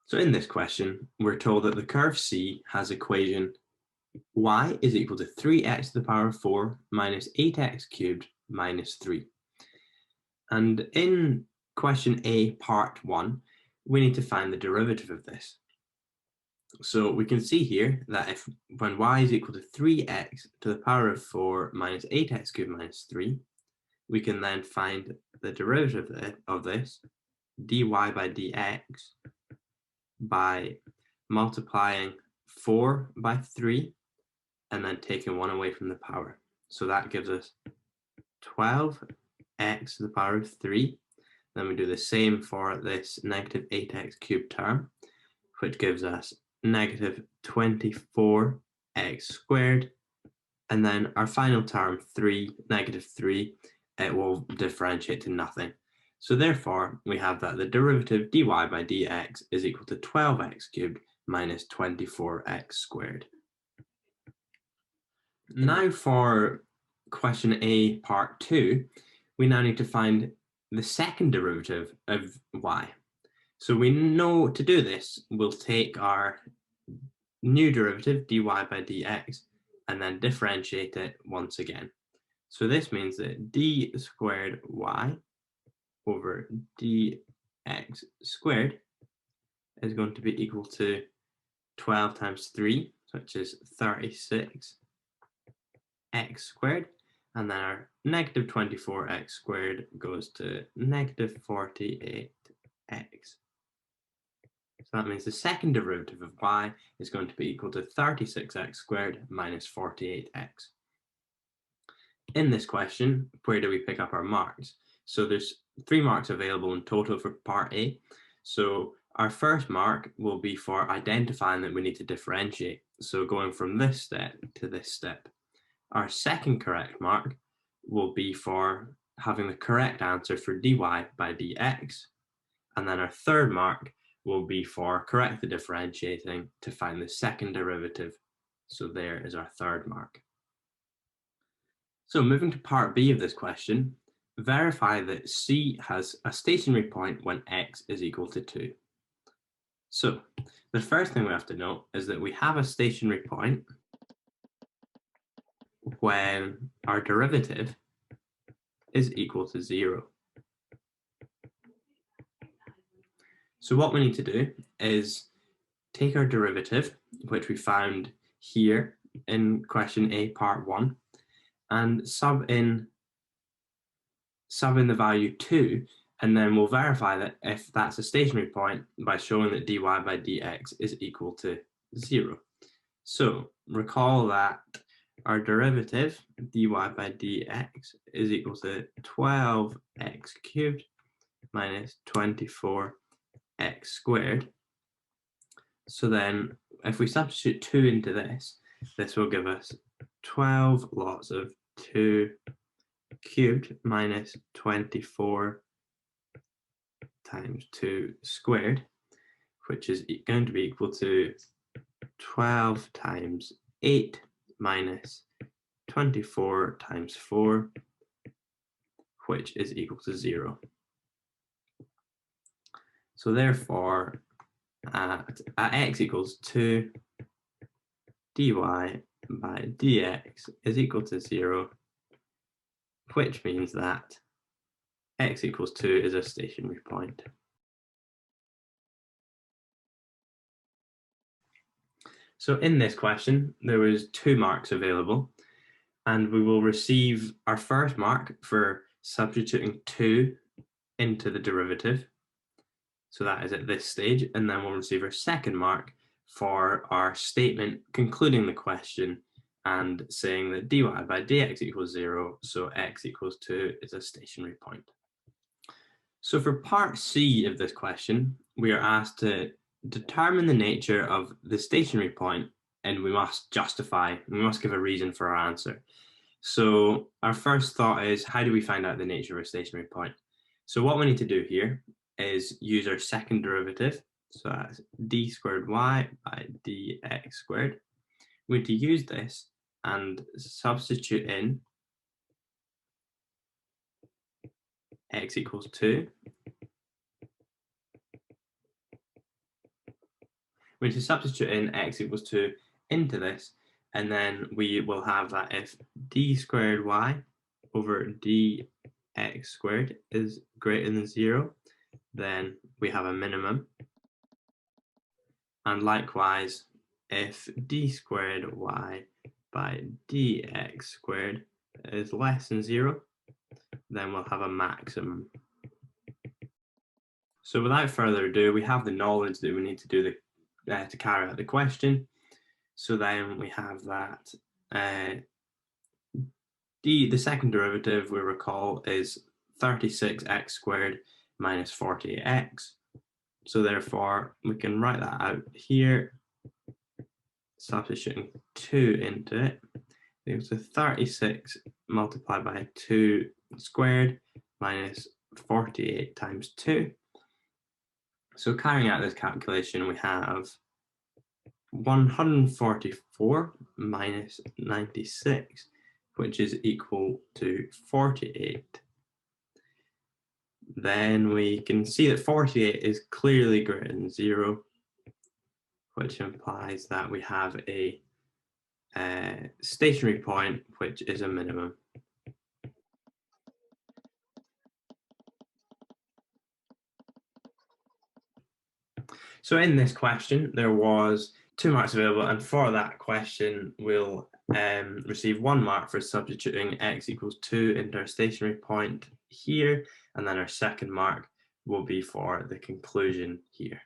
So in this question, we're told that the curve C has equation y is equal to 3x to the power of 4 minus 8x cubed minus 3. And in question A, part 1, we need to find the derivative of this. So we can see here that if when y is equal to 3x to the power of 4 minus 8x cubed minus 3, we can then find the derivative of this, dy by dx, by multiplying 4 by 3 and then taking 1 away from the power. So that gives us 12x to the power of 3. Then we do the same for this negative 8x cubed term, which gives us negative 24x squared. And then our final term, 3, negative 3, it will differentiate to nothing. So therefore, we have that the derivative dy by dx is equal to 12x cubed minus 24x squared. Now for question A, part 2, we now need to find the second derivative of y. So we know to do this, we'll take our new derivative, dy by dx, and then differentiate it once again. So this means that d squared y over dx squared is going to be equal to 12 times 3, which is 36x squared, and then our negative 24x squared goes to negative 48x. So that means the second derivative of y is going to be equal to 36x squared minus 48x. In this question, where do we pick up our marks? So there's 3 marks available in total for part A. So our first mark will be for identifying that we need to differentiate. So going from this step to this step. Our second correct mark will be for having the correct answer for dy by dx. And then our third mark will be for correctly differentiating to find the second derivative. So there is our third mark. So moving to part B of this question, verify that C has a stationary point when x is equal to 2. So the first thing we have to note is that we have a stationary point when our derivative is equal to 0. So what we need to do is take our derivative, which we found here in question A, part 1, and sub in the value 2, and then we'll verify that if that's a stationary point by showing that dy by dx is equal to 0. So recall that our derivative, dy by dx, is equal to 12x cubed minus 24x squared. So then if we substitute 2 into this, this will give us 12 lots of 2 cubed minus 24 times 2 squared, which is going to be equal to 12 times 8 minus 24 times 4, which is equal to 0. So therefore, at x equals 2, dy by dx is equal to 0, which means that x equals 2 is a stationary point. So in this question, there was 2 marks available, and we will receive our first mark for substituting 2 into the derivative. So that is at this stage, and then we'll receive our second mark for our statement concluding the question and saying that dy by dx equals 0, so x equals 2 is a stationary point. So for part C of this question, we are asked to determine the nature of the stationary point, and we must give a reason for our answer. So our first thought is, how do we find out the nature of a stationary point? So what we need to do here is use our second derivative. So that's d squared y by dx squared. We need to use this and substitute in x equals 2 We're to substitute in x equals 2 into this, and then we will have that if d squared y over dx squared is greater than 0, then we have a minimum. And likewise, if d squared y by dx squared is less than 0, then we'll have a maximum. So without further ado, we have the knowledge that we need to do to carry out the question. So then we have that the second derivative, we recall, is 36x squared minus 48x. So therefore, we can write that out here, substituting 2 into it. Equals to 36 multiplied by 2 squared minus 48 times 2. So carrying out this calculation, we have 144 minus 96, which is equal to 48. Then we can see that 48 is clearly greater than 0, which implies that we have a stationary point, which is a minimum. So in this question, there was 2 marks available, and for that question, we'll receive 1 mark for substituting x equals 2 into our stationary point here, and then our second mark will be for the conclusion here.